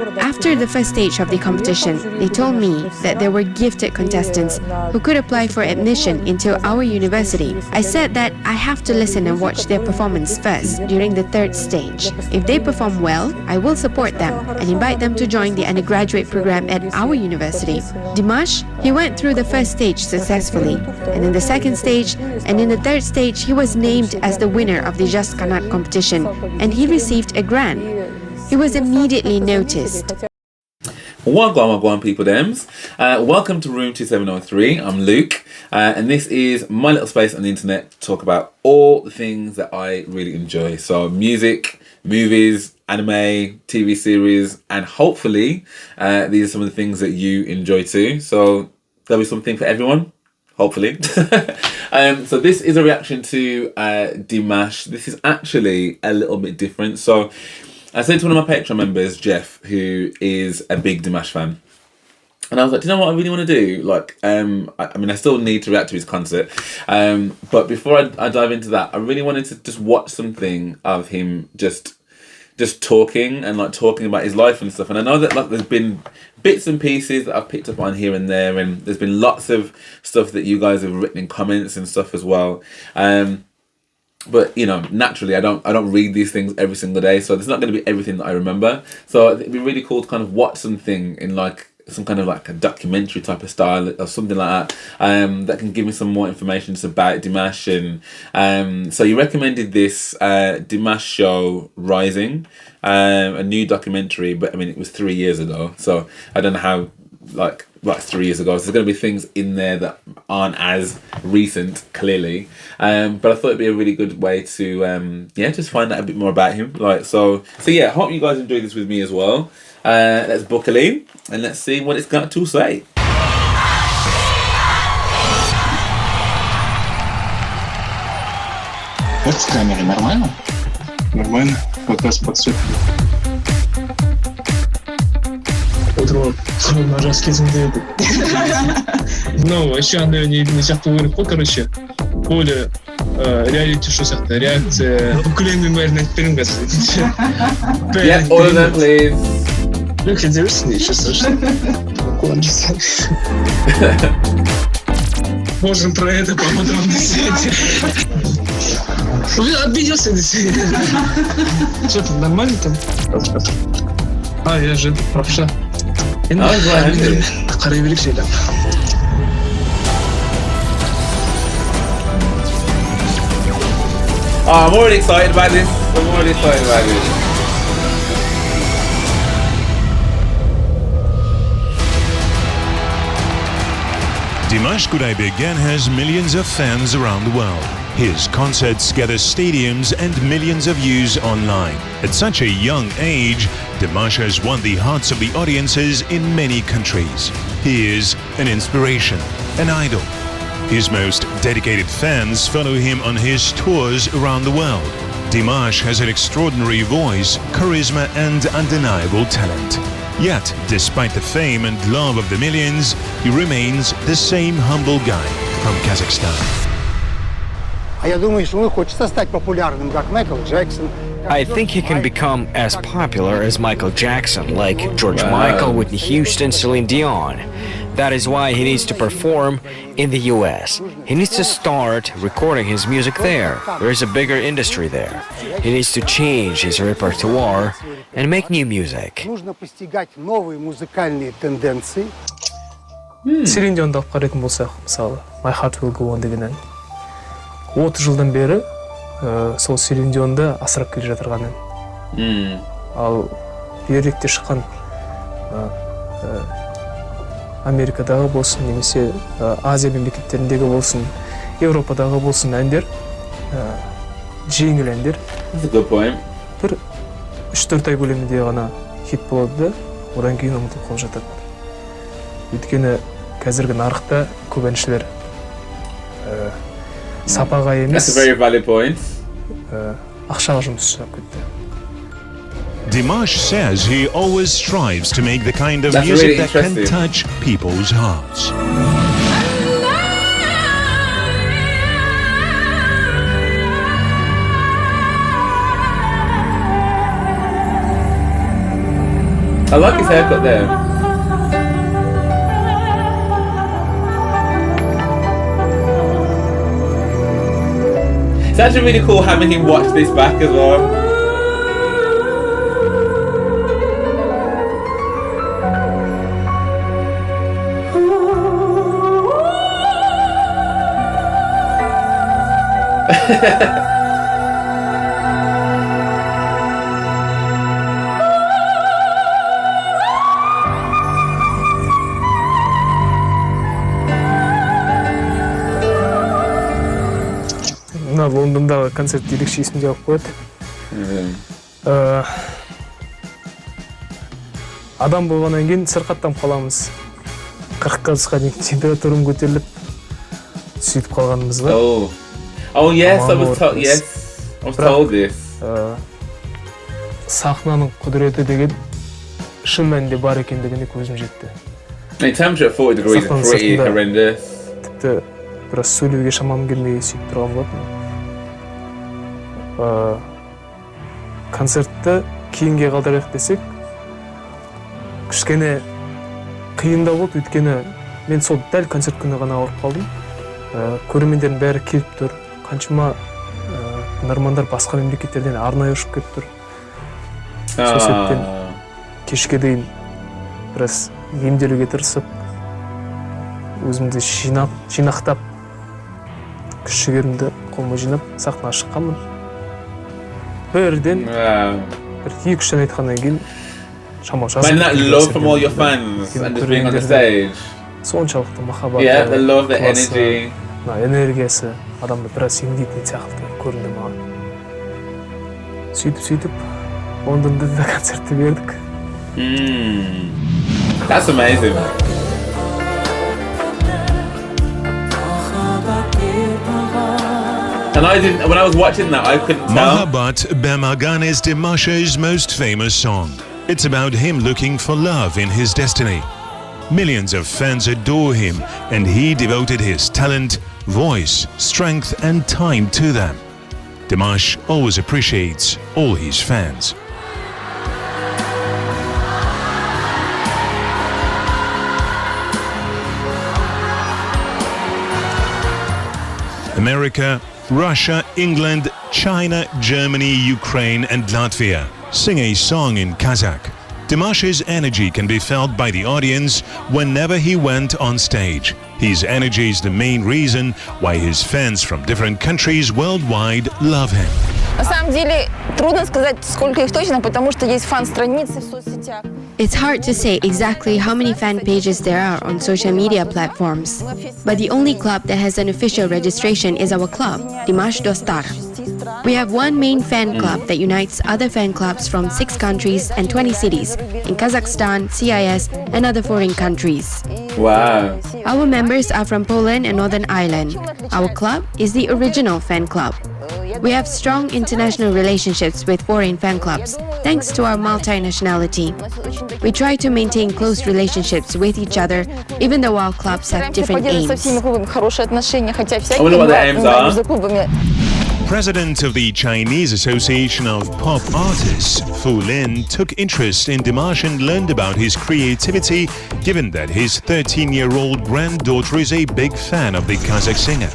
After the first stage of the competition, they told me that there were gifted contestants who could apply for admission into our university. I said that I have to listen and watch their performance first during the third stage. If they perform well, I will support them and invite them to join the undergraduate program at our university. Dimash, he went through the first stage successfully, and in the second stage, and in the third stage, he was named as the winner of the Just Kanat competition, and he received a grant. He was immediately noticed. Wagwan people dems. Welcome to Room 2703. I'm Luke, and this is my little space on the internet to talk about all the things that I really enjoy. So music, movies, anime, TV series, and hopefully these are some of the things that you enjoy too. So there'll be something for everyone, hopefully. So this is a reaction to Dimash. This is actually a little bit different. So I said to one of my Patreon members, Jeff, who is a big Dimash fan, and I was like, do you know what I really want to do? Like, I mean, I still need to react to his concert, but before I dive into that, I really wanted to just watch something of him just talking and like talking about his life and stuff. And I know that like there's been bits and pieces that I've picked up on here and there, and there's been lots of stuff that you guys have written in comments and stuff as well. But you know, naturally, I don't read these things every single day, so there's not going to be everything that I remember. So it'd be really cool to kind of watch something in like some kind of like a documentary type of style or something like that, that can give me some more information just about Dimash. And so you recommended this Dimash show Rising, a new documentary, but I mean it was 3 years ago, so I don't know how like 3 years ago. So there's going to be things in there that aren't as recent, clearly. But I thought it'd be a really good way to just find out a bit more about him. So yeah, hope you guys enjoy this with me as well. Let's buckle in and let's see what it's got to say. Как с камерой? Нормально? Нормально. Показ подсветки. отырып алып жас кезімде мынау вообще андай не сияқты болу керек қой, короче более реалити шоу сияқты реакция бүкіл әңгіменің бәрін айтып беремін қазір. Yeah, all of them, please. Ну, кете берсін, ничего страшного. Уклон жасай. Можем про это поподробнее. Обиделся здесь. Что там, нормально там? Я же правша. Қарай берейік şeyler. I'm already excited about this. Dimash Kudaibergen has millions of fans around the world. His concerts gather stadiums and millions of views online. At such a young age, Dimash has won the hearts of the audiences in many countries. He is an inspiration, an idol. His most dedicated fans follow him on his tours around the world. Dimash has an extraordinary voice, charisma and undeniable talent. Yet, despite the fame and love of the millions, he remains the same humble guy from Kazakhstan. I think he can become as popular as Michael Jackson, like George Michael, Whitney Houston, Celine Dion. That is why he needs to perform in the US. He needs to start recording his music there. There is a bigger industry there. He needs to change his repertoire and make new music. Celine Dion'ды алып қарайтын болсақ, мысалы, My Heart Will Go On деген ән. 30 жылдан бері сол Celine Dion'ды асырап келе жатырған ән. Ал беректе шыққан Америкадағы болсын, немесе Азия мемлекеттеріндегі болсын, Европадағы болсын әндер, жеңіл әндер. Бір 3-4 ай көлемінде ғана хит болады да, одан кейін ұмытылып қалып жатады. Өйткені қазіргі нарықта көп әншілер сапаға емес, That's a very valid point. ақшаға жұмыс жасап кетті. Dimash says he always strives to make the kind of That's music really that can interesting. touch people's hearts. I like his haircut there. It's actually really cool having him watch this back as well. мына Лондондағы концертті ерекше есімде алып қояды. Адам болғаннан кейін сырқаттанып қаламыз. 40 градусқа дейін температурам көтеріліп сөйтіп қалғанымызға. Oh yes, I was told this. Сахнаның құдіреті деген шын мәнінде бар екендігіне көзім жетті. The temperature at 40 degrees is pretty horrendous. Тіпті біраз сөйлеуге шамам келмей сөйтіп тұрған болатын. Концертті кейінге қалдырайық десек, кішкене қиындау болды, өйткені мен сол дәл концерт күні ғана ауырып қалдым. Көрермендердің бәрі келіп тұр, қаншама тыңдармандар басқа мемлекеттерден арнайы ұшып келіп тұр. Сол себептен кешке дейін біраз емделуге тырысып, өзімді жинақтап, күш-жігерімді қолыма жинап, сахнаға шыққанмын. Бірден бір 2-3 ән айтқаннан кейін шамал-шамал. Man, that love from all your fans and just being on the stage. Соншалықты махаббат. Yeah, the love, the energy. Энергиясы адамды біраз емдейтін сияқты көрінді маған. Сөйтіп Лондонда да концертті бердік. That's amazing. And when I was watching that, I couldn't tell. Mohabbat Be Magan is Dimasha's most famous song. It's about him looking for love in his destiny. Millions of fans adore him, and he devoted his talent, voice, strength, and time to them. Dimash always appreciates all his fans. America, Russia, England, China, Germany, Ukraine, and Latvia sing a song in Kazakh. Dimash's energy can be felt by the audience whenever he went on stage. His energy is the main reason why his fans from different countries worldwide love him. На самом деле, трудно сказать, сколько их точно, потому что есть фан-страницы в соцсетях. It's hard to say exactly how many fan pages there are on social media platforms. But the only club that has an official registration is our club, Dimash Dostar. We have one main fan club that unites other fan clubs from 6 countries and 20 cities in Kazakhstan, CIS, and other foreign countries. Wow. Our members are from Poland and Northern Ireland. Our club is the original fan club. We have strong international relationships with foreign fan clubs, thanks to our multinationality. We try to maintain close relationships with each other, even though our clubs have different aims. I wonder what their aims are. President of the Chinese Association of Pop Artists, Fu Lin, took interest in Dimash and learned about his creativity, given that his 13-year-old granddaughter is a big fan of the Kazakh singer.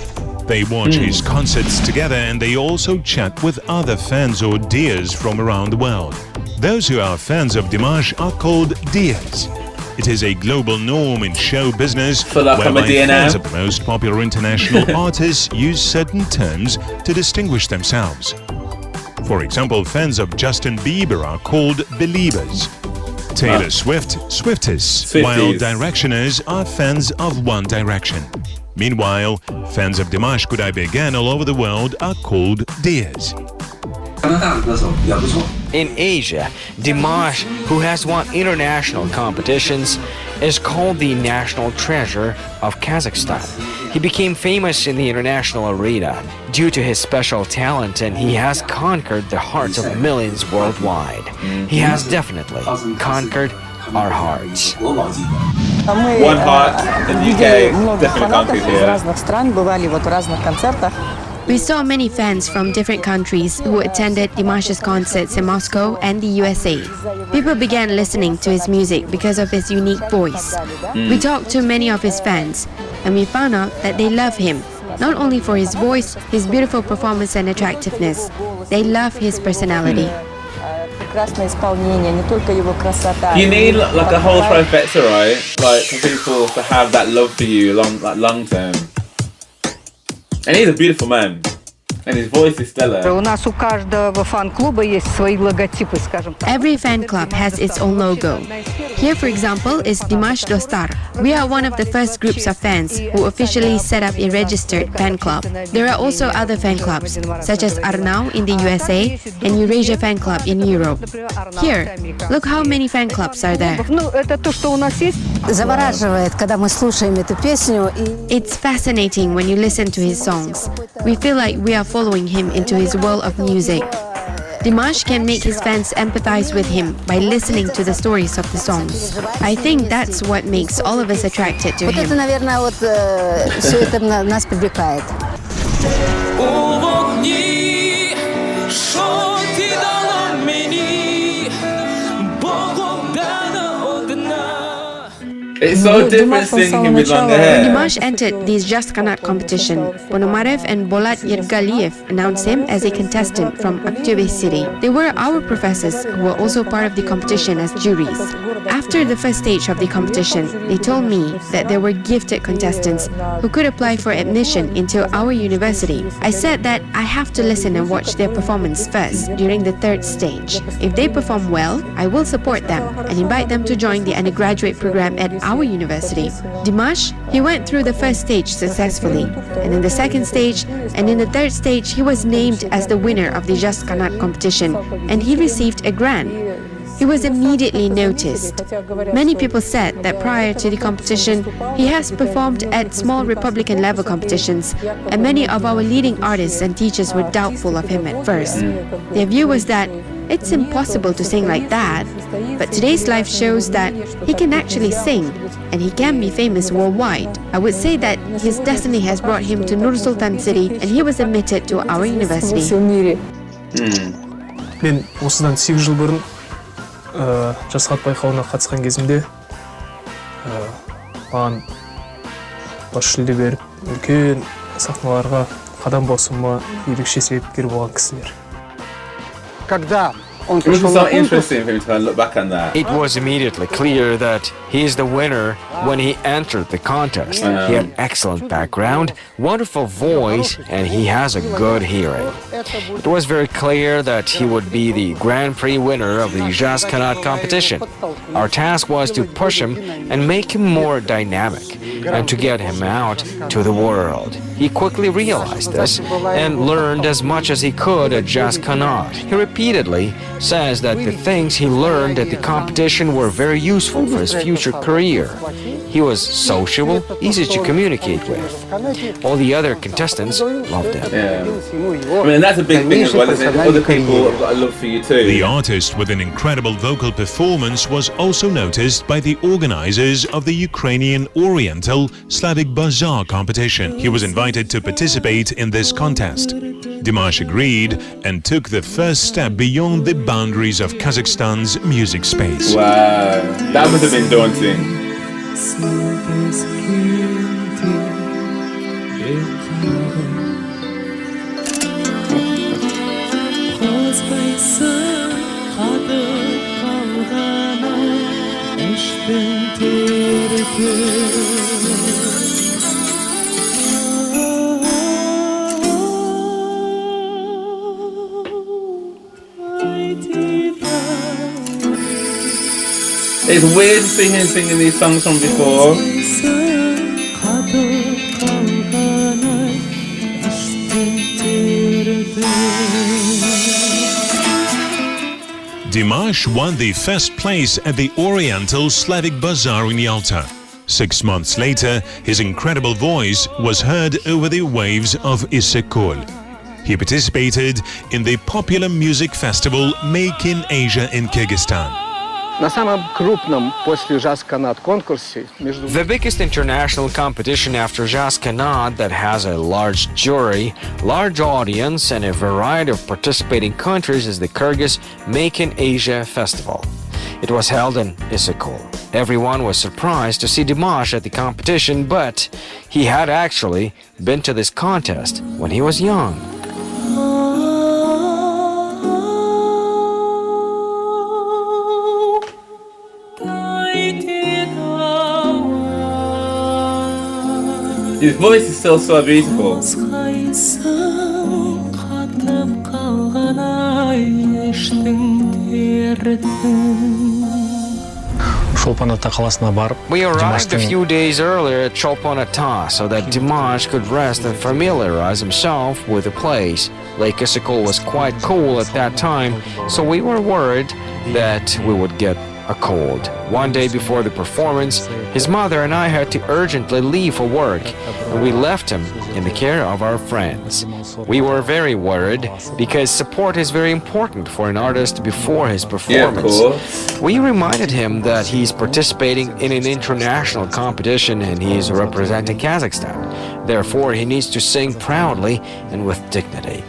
They watch his concerts together and they also chat with other fans or dears from around the world. Those who are fans of Dimash are called dears. It is a global norm in show business whereby fans of the most popular international artists use certain terms to distinguish themselves. For example, fans of Justin Bieber are called Beliebers. Taylor Swift, Swifties, while Directioners are fans of One Direction. Meanwhile, fans of Dimash Kudaibergen all over the world are called Dears. In Asia, Dimash, who has won international competitions, is called the national treasure of Kazakhstan. He became famous in the international arena due to his special talent, and he has conquered the hearts of millions worldwide. He has definitely conquered our hearts. One heart in the UK, definitely conquered here. Разных стран бывали вот в разных концертах. We saw many fans from different countries who attended Dimash's concerts in Moscow and the USA. People began listening to his music because of his unique voice. We talked to many of his fans, and we found out that they love him, not only for his voice, his beautiful performance and attractiveness. They love his personality. You need like a whole trifecta, right? Like for people to have that love for you long term. And he's a beautiful man. And his voice is stellar. Every fan club has its own logo. Here, for example, is Dimash Dostar. We are one of the first groups of fans who officially set up a registered fan club. There are also other fan clubs, such as Arnau in the USA and Eurasia Fan Club in Europe. Here, look how many fan clubs are there. It's fascinating when you listen to his songs. We feel like we are following him into his world of music. Dimash can make his fans empathize with him by listening to the stories of the songs. I think that's what makes all of us attracted to him. It's so different singing him with longer hair. When Dimash entered the Just Kanat competition, Ponomarev and Bolat Yergaliev announced him as a contestant from Aktobe City. They were our professors who were also part of the competition as juries. After the first stage of the competition, they told me that there were gifted contestants who could apply for admission into our university. I said that I have to listen and watch their performance first during the third stage. If they perform well, I will support them and invite them to join the undergraduate program at our university. Dimash, he went through the first stage successfully, and in the second stage and in the third stage he was named as the winner of the Just Kanat competition, and he received a grant. He was immediately noticed. Many people said that prior to the competition, he has performed at small Republican level competitions, and many of our leading artists and teachers were doubtful of him at first. Their view was that it's impossible to sing like that, but today's life shows that he can actually sing, and he can be famous worldwide. I would say that his destiny has brought him to Nur Sultan City, and he was admitted to our university. Мен осыдан 8 жыл бұрын жас хат байқауына қатысқан кезімде маған бас жүлде беріп, үлкен сахналарға қадам басуыма ерекше себепкер болған кісілер. It was so interesting for him to look back on that. It was immediately clear that he is the winner when he entered the contest. He had excellent background, wonderful voice, and he has a good hearing. It was very clear that he would be the Grand Prix winner of the Just Kanat competition. Our task was to push him and make him more dynamic and to get him out to the world. He quickly realized this and learned as much as he could at Just Kanat. He repeatedly says that the things he learned at the competition were very useful for his future career. He was sociable, easy to communicate with. All the other contestants loved him. Yeah. I mean, that's a big thing as well, isn't it? Other people have got a love for you too. The artist with an incredible vocal performance was also noticed by the organizers of the Ukrainian Oriental Slavic Bazaar competition. He was invited to participate in this contest. Dimash agreed and took the first step beyond the boundaries of Kazakhstan's music space. Wow, that must have been daunting. It's weird to see him singing these songs from before. Dimash won the first place at the Oriental Slavic Bazaar in Yalta. 6 months later, his incredible voice was heard over the waves of Issyk-Kul. He participated in the popular music festival Make in Asia in Kyrgyzstan. На самом крупном после Jazz-Kanat конкурсе между... The biggest international competition after Jazz Kanat that has a large jury, large audience, and a variety of participating countries is the Kyrgyz Make in Asia Festival. It was held in Issyk. Everyone was surprised to see Dimash at the competition, but he had actually been to this contest when he was young. His voice is still so beautiful. We arrived a few days earlier at Cholpon Ata so that Dimash could rest and familiarize himself with the place. Lake Issyk was quite cool at that time, so we were worried that we would get a cold. One day before the performance, his mother and I had to urgently leave for work, and we left him in the care of our friends. We were very worried because support is very important for an artist before his performance. Yeah, of course. We reminded him that he's participating in an international competition and he is representing Kazakhstan. Therefore, he needs to sing proudly and with dignity.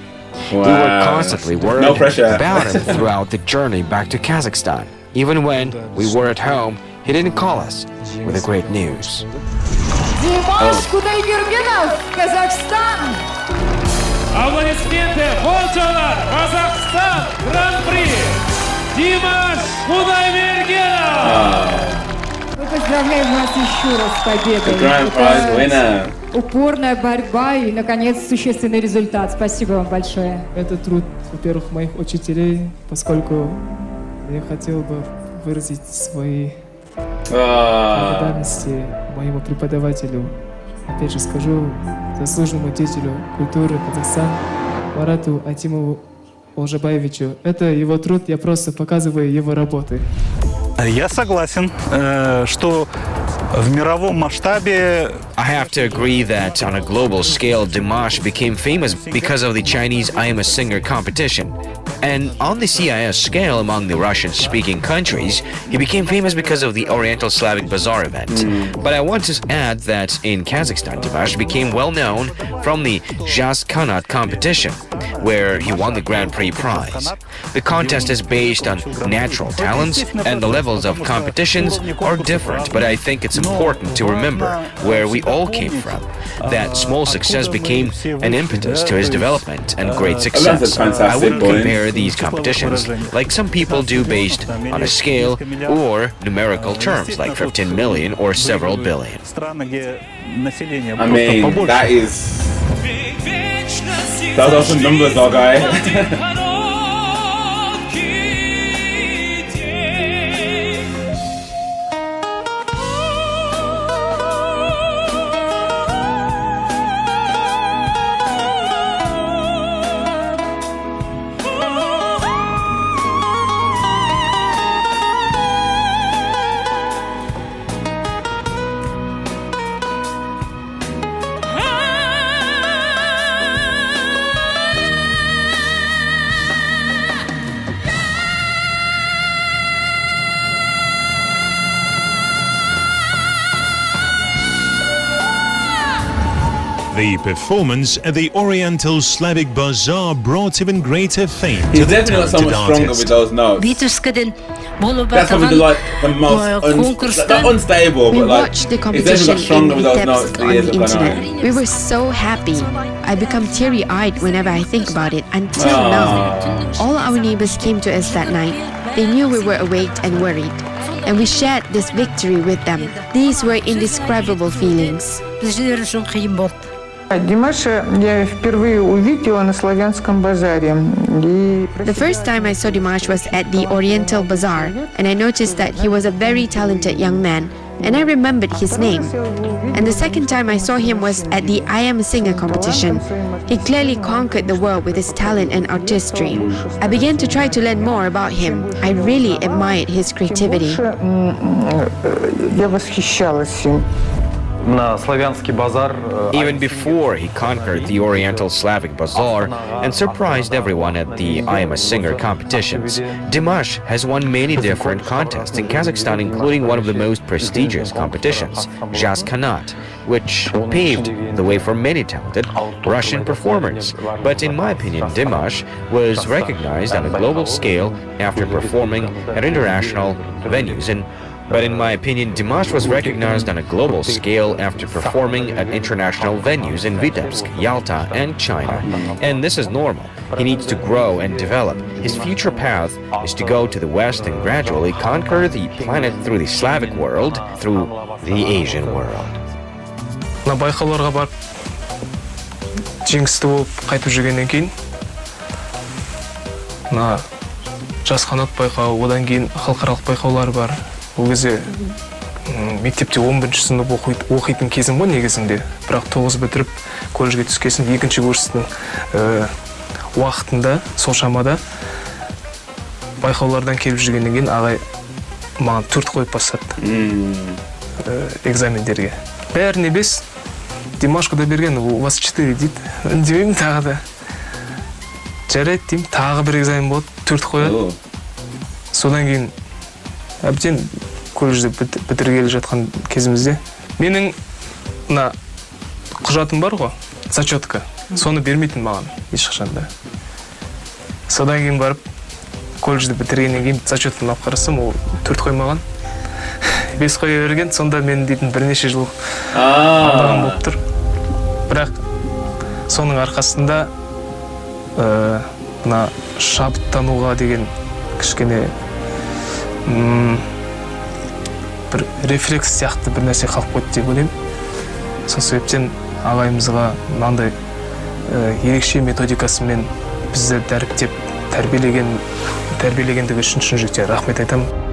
Wow. We were constantly worried No pressure. about him throughout the journey back to Kazakhstan. Even when we were at home, he didn't call us with the great news. Димаш Кудайбергенов, Казахстан! Аплодисменты, Волчанар, Казахстан, Гран-при, Димаш Кудайбергенов! Мы поздравляем вас еще раз с победой. The grand prize winner. Упорная борьба и, наконец, существенный результат. Спасибо вам большое. Это труд, во-первых, моих учителей, поскольку я хотел бы выразить свои благодарности моему преподавателю. Опять же скажу, заслуженному деятелю культуры Казахстана Марату Атимову Олжабаевичу. Это его труд, я просто показываю его работы. Я согласен, что в мировом масштабе... I have to agree that on a global scale, Dimash became famous because of the Chinese I Am a Singer competition. And on the CIS scale among the Russian-speaking countries, he became famous because of the Oriental Slavic Bazaar event. But I want to add that in Kazakhstan, Dimash became well known from the Jazz-Kanat competition, where he won the Grand Prix prize. The contest is based on natural talents, and the levels of competitions are different, but I think it's important to remember where we all came from. That small success became an impetus to his development and great success. I wouldn't compare these competitions like some people do based on a scale or numerical terms like 15 million or several billion. I mean, those are some numbers, though, guy. The performance at the Oriental Slavic Bazaar brought even greater fame to He's the definitely not so talented much stronger artist. with those notes. That's probably like the most unstable, We but like watched the he's definitely competition got stronger in with those notes depth the on years the have gone on. internet. We were so happy. I become teary-eyed whenever I think about it until now. All our neighbors came to us that night. They knew we were awake and worried. And we shared this victory with them. These were indescribable feelings. Димаша я впервые увидела на Славянском базаре. The first time I saw Dimash was at the Oriental Bazaar, and I noticed that he was a very talented young man, and I remembered his name. And the second time I saw him was at the I Am a Singer competition. He clearly conquered the world with his talent and artistry. I began to try to learn more about him. I really admired his creativity. Я восхищалась им. Even before he conquered the Oriental Slavic Bazaar and surprised everyone at the I Am a Singer competitions, Dimash has won many different contests in Kazakhstan, including one of the most prestigious competitions, Jazz Kanat, which paved the way for many talented Russian performers. But in my opinion, Dimash was recognized on a global scale after performing at international venues in But in my opinion, Dimash was recognized on a global scale after performing at international venues in Vitebsk, Yalta, and China. And this is normal. He needs to grow and develop. His future path is to go to the West and gradually conquer the planet through the Slavic world, through the Asian world. Мына байқауларға барып, жеңісті болып қайтып жүргеннен кейін, мына жас қанат байқауы, одан кейін халықаралық байқаулар бар. Ол кезде мектепте 11-ші сынып оқитын кезім ғой негізінде. Бірақ 9 бітіріп колледжге түскесін 2-ші курстың уақытында, сол шамада байқаулардан келіп жүргеннен кейін ағай маған 4 қойып бастады экзамендерге. Бәріне 5, Димашқа да берген, у вас 4 дейді. Үндемеймін тағы да. Жарайды деймін, тағы бір экзамен болады, 4 қояды. Содан кейін әбден колледжде бітіргелі жатқан кезімізде менің мына құжатым бар ғой, зачетка. Соны бермейтін маған ешқашанда. Содан кейін барып колледжде бітіргеннен кейін зачетымды алып қарасам, ол 4 қоймаған. 5 қоя берген, сонда мен дейтін бірнеше жыл алдаған болып тұр. Бірақ соның арқасында мына шабыттануға деген кішкене бір рефлекс сияқты бір нәрсе қалып қойды деп ойлаймын. Сол себептен ағайымызға мынандай ерекше методикасымен бізді дәріптеп тәрбиелегендігі үшін шын жүректен рахмет айтамын.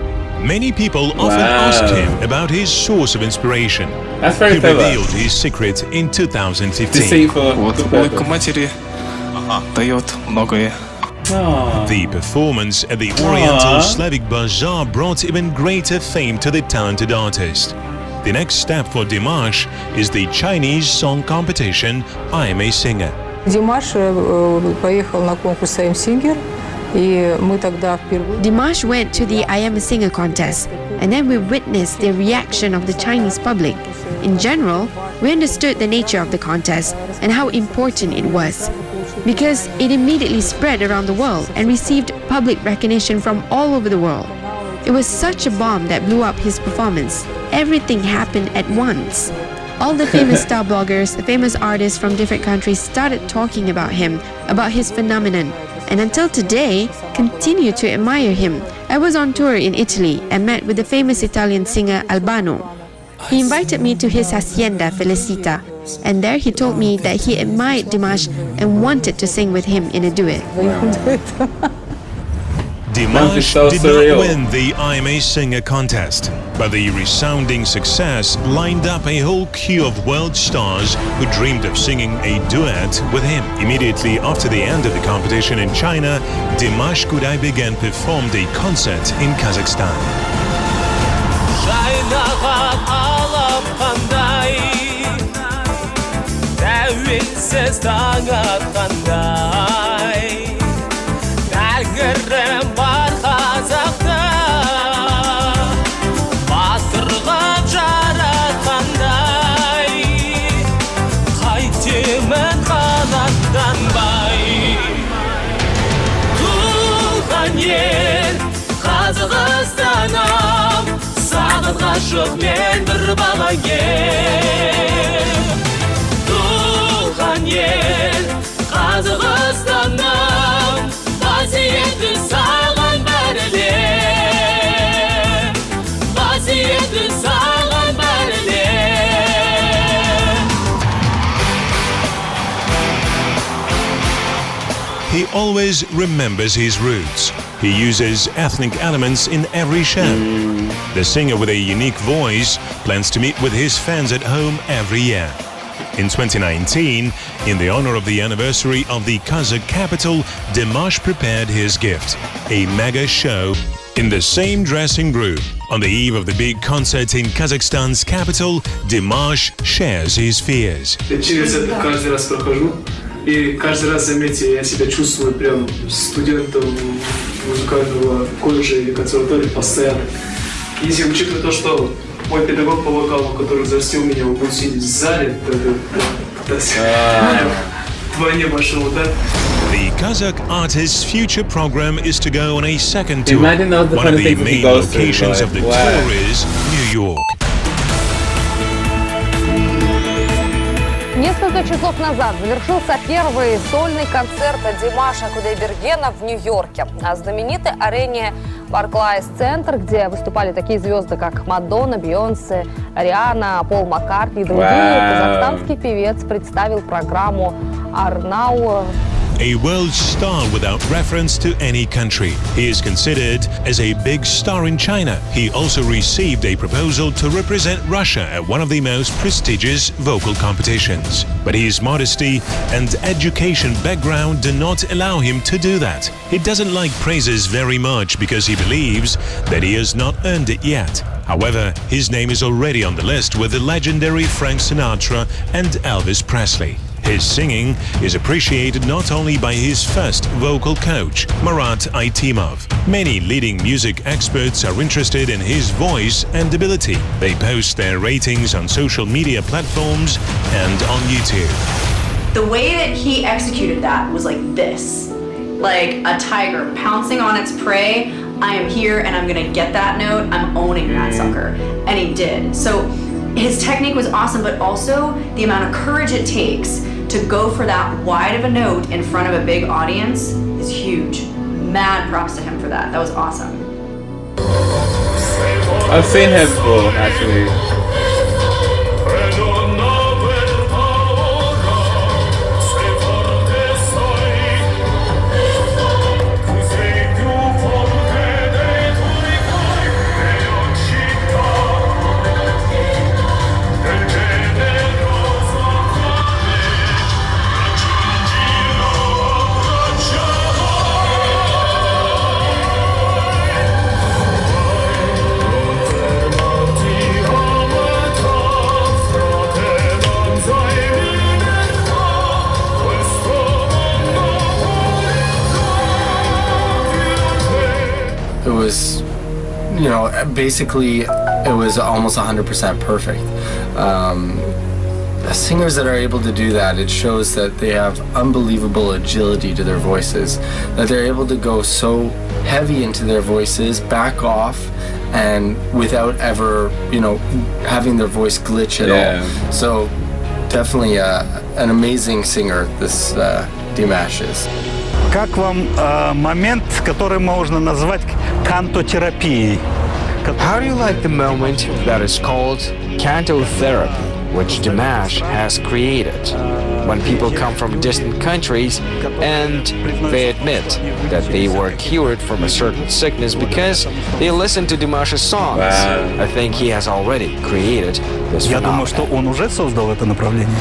Many people often asked him about his source of inspiration. He revealed his secret in 2015. Логика матери дает многое. The performance at the Oriental Slavic Bazaar brought even greater fame to the talented artist. The next step for Dimash is the Chinese song competition I Am a Singer. Димаш поехал на конкурс I Am Singer, и мы тогда впервые... Dimash went to the I Am a Singer contest, and then we witnessed the reaction of the Chinese public. In general, we understood the nature of the contest and how important it was, because it immediately spread around the world and received public recognition from all over the world. It was such a bomb that blew up his performance. Everything happened at once. All the famous star bloggers, the famous artists from different countries started talking about him, about his phenomenon, and until today, continue to admire him. I was on tour in Italy and met with the famous Italian singer Albano. He invited me to his hacienda Felicita, and there he told me that he admired Dimash and wanted to sing with him in a duet. Dimash did not win the I Am a Singer contest, but the resounding success lined up a whole queue of world stars who dreamed of singing a duet with him. Immediately after the end of the competition in China, Dimash Kudaibergen performed a concert in Kazakhstan. Қазақстаным, саған ғашық мен бір балагер. Туған ел, Қазақстаным, қасиетті саған бәрінен, қасиетті саған бәрінен. He always remembers his roots. He uses ethnic elements in every show. The singer with a unique voice plans to meet with his fans at home every year. In 2019, in the honor of the anniversary of the Kazakh capital, Dimash prepared his gift, a mega show In the same dressing room, on the eve of the big concert in Kazakhstan's capital, Dimash shares his fears. Через это каждый раз прохожу, и каждый раз, заметьте, я себя чувствую прям студентом музыкального колледжа или консерватории постоянно. Если учитывая то, что мой педагог по вокалу, который взрастил меня, он будет сидеть в зале, то это вдвойне большой удар. The Kazakh artist's future program is to go on a second tour. Imagine those the One kind of of the things that he main goes through, locations like, of the wow. tour is New York. Несколько часов назад завершился первый сольный концерт Димаша Кудайбергена в Нью-Йорке. На знаменитой арене Barclays Center, где выступали такие звезды, как Мадонна, Бейонсе, Риhanna, Пол Маккартни и другие, казахстанский певец представил программу «Арнау». A world star without reference to any country. He is considered as a big star in China. He also received a proposal to represent Russia at one of the most prestigious vocal competitions. But his modesty and education background do not allow him to do that. He doesn't like praises very much because he believes that he has not earned it yet. However, his name is already on the list with the legendary Frank Sinatra and Elvis Presley. His singing is appreciated not only by his first vocal coach, Marat Aitimov. Many leading music experts are interested in his voice and ability. They post their ratings on social media platforms and on YouTube. The way that he executed that was like this. Like a tiger pouncing on its prey. I am here and I'm gonna get that note. I'm owning that sucker. And he did. So his technique was awesome, but also the amount of courage it takes to go for that wide of a note in front of a big audience is huge. Mad props to him for that. That was awesome. I've seen him before, actually. It was, you know, basically it was almost 100% perfect. Singers that are able to do that, it shows that they have unbelievable agility to their voices, that they're able to go so heavy into their voices, back off, and without ever, you know, having their voice glitch at all. So definitely an amazing singer, this Dimash is. Как вам момент, который можно назвать кантотерапией? How do you like the moment that is called canto therapy, which Dimash has created? When people come from distant countries and they admit that they were cured from a certain sickness because they listened to Dimash's songs. I think he has already created this Я phenomenon. думаю, что он уже создал это направление.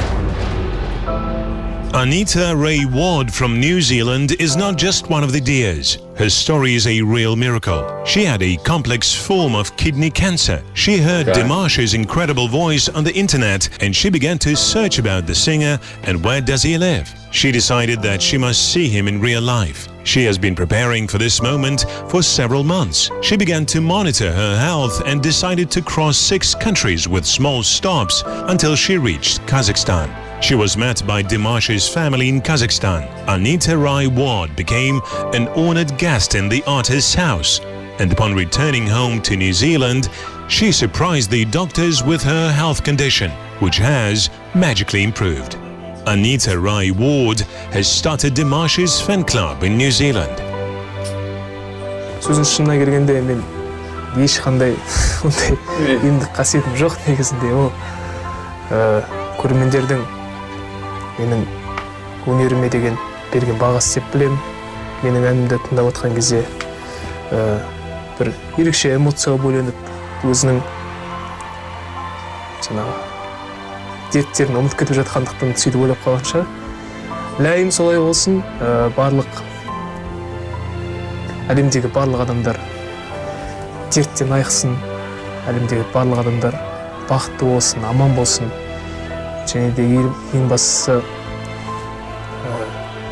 Anita Ray Ward from New Zealand is not just one of the dears. Her story is a real miracle. She had a complex form of kidney cancer. She heard Dimash's incredible voice on the internet and she began to search about the singer and where does he live. She decided that she must see him in real life. She has been preparing for this moment for several months. She began to monitor her health and decided to cross 6 countries with small stops until she reached Kazakhstan. She was met by Dimash's family in Kazakhstan. Anita Rai Ward became an honored guest in the artist's house. And upon returning home to New Zealand, she surprised the doctors with her health condition, which has magically improved. Anita Rai Ward has started Dimash's fan club in New Zealand. сөздің шынына келгенде мен ешқандай ондай емдік қасиетім жоқ негізінде. Ол көрермендердің менің өнеріме деген берген бағасы деп білемін. Менің әнімді тыңдап отқан кезде бір ерекше эмоцияға бөленіп, өзінің жаңағы дерттерін ұмытып кетіп жатқандықтан сөйтіп ойлап қалған шығар. Ләйім солай болсын, барлық әлемдегі барлық адамдар дерттен айықсын, әлемдегі барлық адамдар бақытты болсын, аман болсын. Және де ең бастысы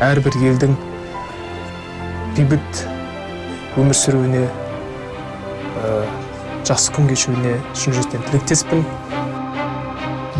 әрбір елдің бейбіт өмір сүруіне, жақсы күн кешуіне шын жүректен тілектеспін.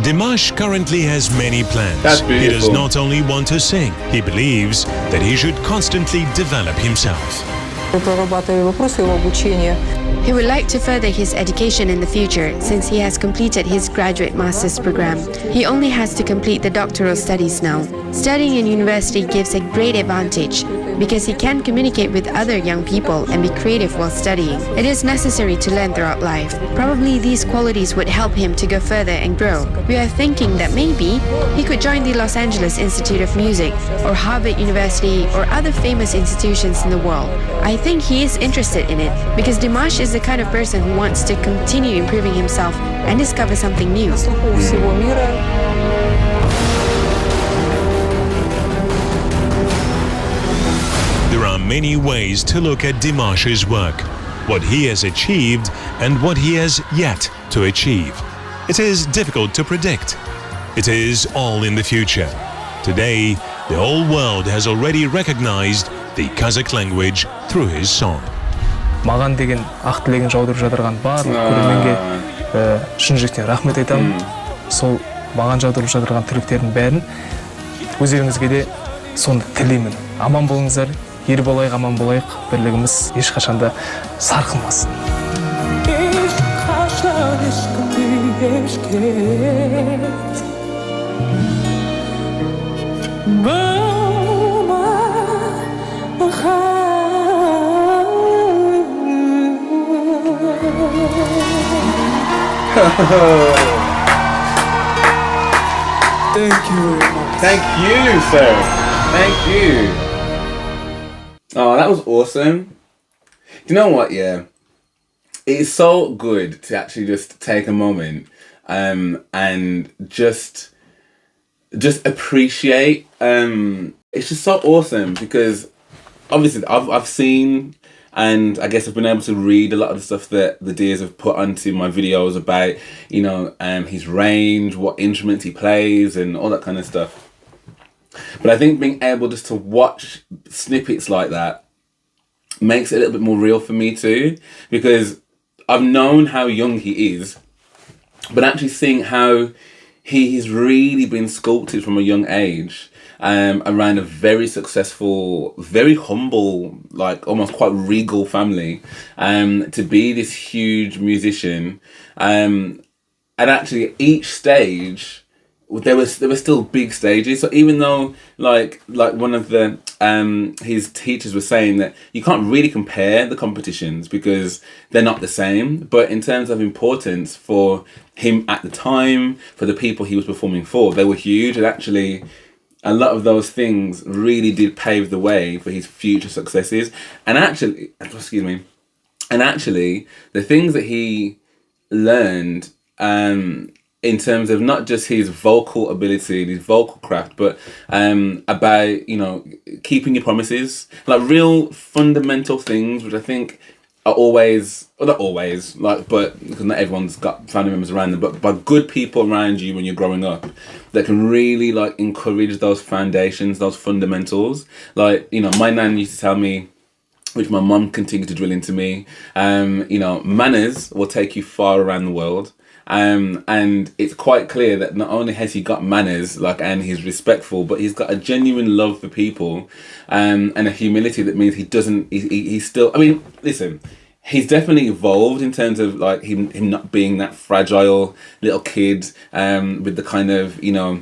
Dimash currently has many plans. He does not only want to sing, he believes that he should constantly develop himself. Прорабатывая вопросы его обучения. He would like to further his education in the future since he has completed his graduate master's program. He only has to complete the doctoral studies now. Studying in university gives a great advantage because he can communicate with other young people and be creative while studying. It is necessary to learn throughout life. Probably these qualities would help him to go further and grow. We are thinking that maybe he could join the Los Angeles Institute of Music or Harvard University or other famous institutions in the world. I think he is interested in it because Dimash is the kind of person who wants to continue improving himself and discover something new. There are many ways to look at Dimash's work, what he has achieved and what he has yet to achieve. It is difficult to predict. It is all in the future. Today, the whole world has already recognized the Kazakh language through his song. Маған деген ақ тілегін жаудырып жатырған барлық көрерменге шын жүректен рахмет айтамын. Сол маған жаудырып жатырған тілектердің бәрін өздеріңізге де соны тілеймін. Аман болыңыздар, ел болайық, аман болайық, бірлігіміз ешқашанда сарқылмасын. Thank you very much. Thank you, sir. Thank you. Oh, that was awesome. Do you know what? Yeah, it is so good to actually just take a moment and just appreciate. It's just so awesome because obviously I've seen. And I guess I've been able to read a lot of the stuff that the Deers have put onto my videos about, you know, his range, what instruments he plays and all that kind of stuff. But I think being able just to watch snippets like that makes it a little bit more real for me too. Because I've known how young he is, but actually seeing how he has really been sculpted from a young age around a very successful, very humble, like almost quite regal family, to be this huge musician. And actually each stage, there were still big stages. So even though like one of the his teachers was saying that you can't really compare the competitions because they're not the same, but in terms of importance for him at the time, for the people he was performing for, they were huge. And actually a lot of those things really did pave the way for his future successes. And actually, the things that he learned in terms of not just his vocal ability, his vocal craft, but about, you know, keeping your promises, like real fundamental things, which I think are always, well, not always, like, but because not everyone's got family members around them, but by good people around you when you're growing up that can really like encourage those foundations, those fundamentals. Like, you know, my nan used to tell me, which my mum continued to drill into me, you know, manners will take you far around the world. And it's quite clear that not only has he got manners, like, and he's respectful, but he's got a genuine love for people, and a humility that means he's still, I mean, listen, he's definitely evolved in terms of like him not being that fragile little kid, with the kind of, you know,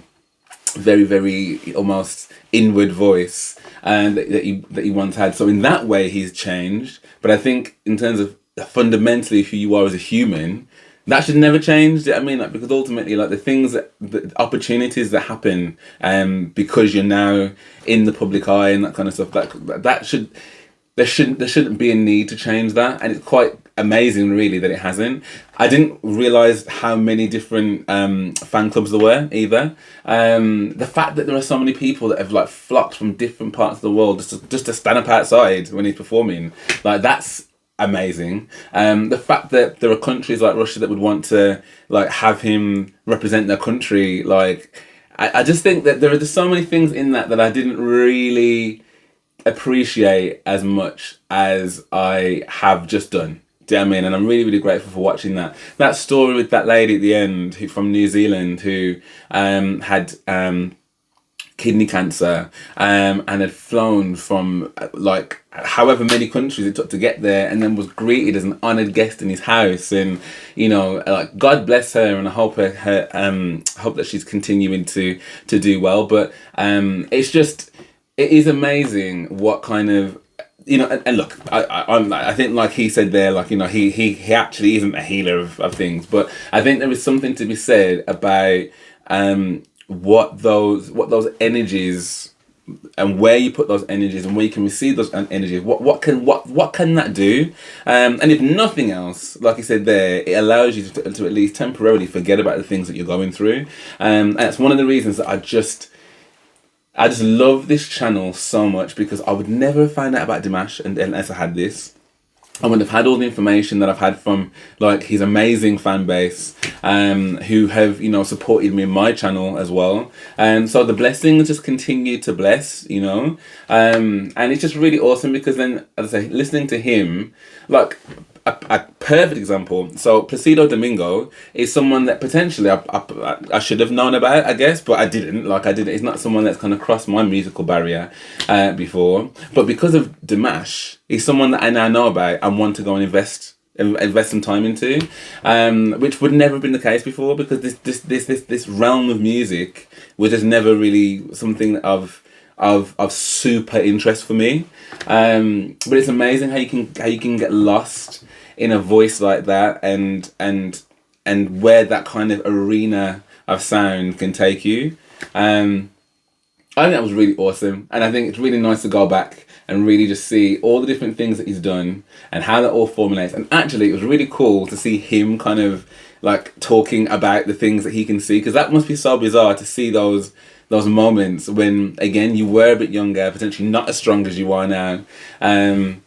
very, very almost inward voice, that he once had. So in that way, he's changed. But I think in terms of fundamentally who you are as a human, that should never change. I mean, like, because ultimately, like, the opportunities that happen, because you're now in the public eye and that kind of stuff, there shouldn't be a need to change that. And it's quite amazing, really, that it hasn't. I didn't realise how many different fan clubs there were either. The fact that there are so many people that have like flocked from different parts of the world just to stand up outside when he's performing, like, that's amazing. The fact that there are countries like Russia that would want to like have him represent their country, like I just think that there are just so many things in that I didn't really appreciate as much as I have just done. Do you know what I mean? And I'm really, really grateful for watching that. That story with that lady at the end from New Zealand who had kidney cancer and had flown from like however many countries it took to get there, and then was greeted as an honoured guest in his house. And you know, like, God bless her, and I hope hope that she's continuing to do well. But it is amazing what kind of, you know, and look, I think like he said there, like, you know, he actually isn't a healer of things, but I think there is something to be said about what those energies and where you put those energies and where you can receive those energies. What can that do? And if nothing else, like he said there, it allows you to at least temporarily forget about the things that you're going through. And that's one of the reasons that I just love this channel so much, because I would never have found out about Dimash unless I had this. I would have had all the information that I've had from like his amazing fan base, who have, you know, supported me in my channel as well. And so the blessings just continue to bless, you know. And it's just really awesome because then, as I say, listening to him, like a perfect example. So Placido Domingo is someone that potentially I should have known about, I guess, but I didn't. Like I didn't. It's not someone that's kind of crossed my musical barrier before. But because of Dimash, he's someone that I now know about and want to go and invest some time into, which would never have been the case before, because this realm of music was just never really something of super interest for me. But it's amazing how you can get lost in a voice like that, and where that kind of arena of sound can take you. I think that was really awesome, and I think it's really nice to go back and really just see all the different things that he's done and how that all formulates. And actually, it was really cool to see him kind of like talking about the things that he can see, because that must be so bizarre to see those moments when, again, you were a bit younger, potentially not as strong as you are now, and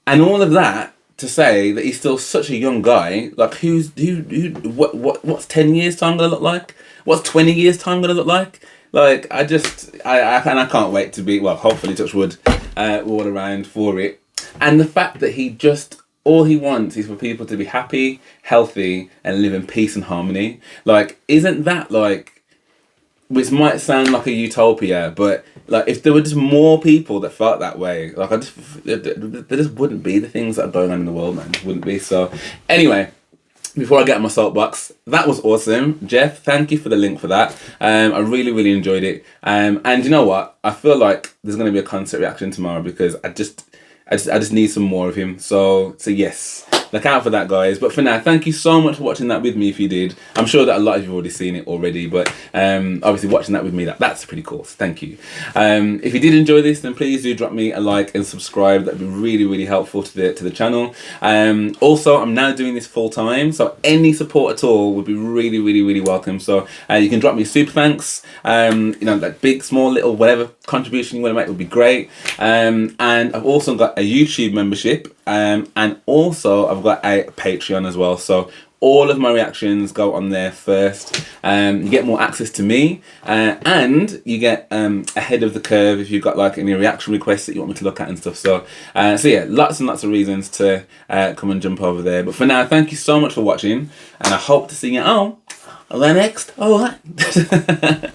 all of that to say that he's still such a young guy. Like, what's 10 years time gonna look like? What's 20 years time gonna look like? Like, I can't wait to be, well, hopefully, touch wood, all around for it. And the fact that all he wants is for people to be happy, healthy, and live in peace and harmony. Like, isn't that like, which might sound like a utopia, but like if there were just more people that felt that way, like there just wouldn't be the things that are going on in the world, man. Wouldn't be. So anyway, before I get on my soapbox, that was awesome. Jeff, thank you for the link for that. I really, really enjoyed it. And you know what? I feel like there's going to be a concert reaction tomorrow, because I just need some more of him. So yes, look out for that, guys. But for now, thank you so much for watching that with me if you did. I'm sure that a lot of you have already seen it already, but obviously watching that with me, that's pretty cool. So thank you. If you did enjoy this, then please do drop me a like and subscribe. That'd be really, really helpful to the channel. Also, I'm now doing this full time, so any support at all would be really, really, really welcome. So you can drop me super thanks. You know, like big, small, little, whatever contribution you want to make would be great. And I've also got a YouTube membership, and also I've got a Patreon as well. So all of my reactions go on there first. You get more access to me, and you get ahead of the curve if you've got like any reaction requests that you want me to look at and stuff. So yeah, lots and lots of reasons to come and jump over there. But for now, thank you so much for watching, and I hope to see you on the next. All right.